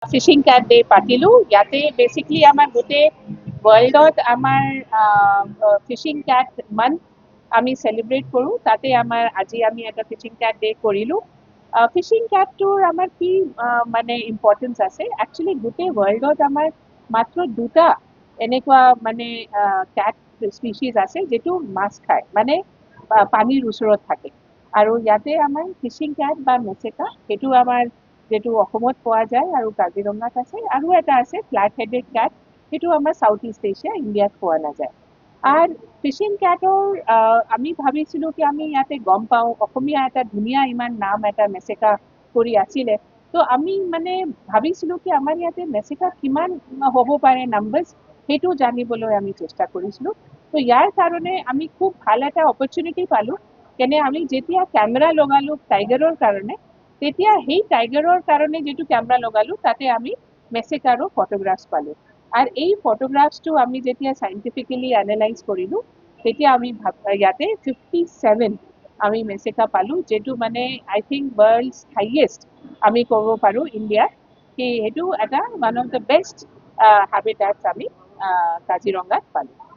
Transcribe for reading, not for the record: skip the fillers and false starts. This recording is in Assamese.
ফিশিং ক্যাট ডে পাতিলো ইয়াতে বেসিকলি আমাৰ গোটেই ৱৰ্ল্ডত আমাৰ ফিশিং ক্যাট মান্থ আমি চেলিব্ৰেট কৰোঁ তাতে আমাৰ আজি আমি এটা ফিশিং ক্যাট ডে কৰিলোঁ ফিশিং ক্যাটটোৰ আমাৰ কি মানে ইম্পৰ্টেঞ্চ আছে একচুৱেলি গোটেই ৱৰ্ল্ডত আমাৰ মাত্ৰ দুটা এনেকুৱা মানে ক্যাট স্পিচিজ আছে যিটো মাছ খায় মানে পানীৰ ওচৰত থাকে আৰু ইয়াতে আমাৰ ফিশিং ক্যাট বা মেচেকা সেইটো আমাৰ যেটো অসমত পোৱা যায় আৰু কাজিৰঙাত আছে আৰু এটা আছে ফ্ল্যাট হেডেড ক্যাট সেইটো আমাৰ সাউথ ইষ্ট এছিয়া ইন্ডিয়াত পোৱা নাযায় আৰ ফিশিং ক্যাটৰ আমি ভাবিছিলোঁ কি আমি ইয়াতে গম পাওঁ অসমীয়া এটা ধুনীয়া ইমান নাম এটা মেচেকা কৰি আছিলে তো আমি মানে ভাবিছিলোঁ কি আমাৰ ইয়াতে মেচেকা কিমান হ'ব পাৰে নাম্বাৰ্ছ সেইটো জানিবলৈ আমি চেষ্টা কৰিছিলোঁ তো ইয়াৰ কাৰণে আমি খুব ভাল এটা অপৰচুনিটি পালোঁ কেনে আমি যেতিয়া কেমেৰা লগালোঁ টাইগাৰৰ কাৰণে তেতিয়া সেই টাইগাৰৰ কাৰণে যেটো কেমেৰা লগালোঁ তাতে আমি মেচেকাৰো ফটোগ্ৰাফছ পালোঁ আৰ এই ফটোগ্ৰাফসটো আমি যেতিয়া সাইন্টিফিক্যালি অ্যানালাইজ কৰিলোঁ তেতিয়া আমি ইয়াতে 57 আমি মেচেকা পালোঁ যেটো মানে আই থিংক ৱৰ্ল্ডছ হাইয়েষ্ট আমি ক'ব পাৰোঁ ইণ্ডিয়াত কি সেইটো এটা one of the best habitats আমি কাজিৰঙাত পালোঁ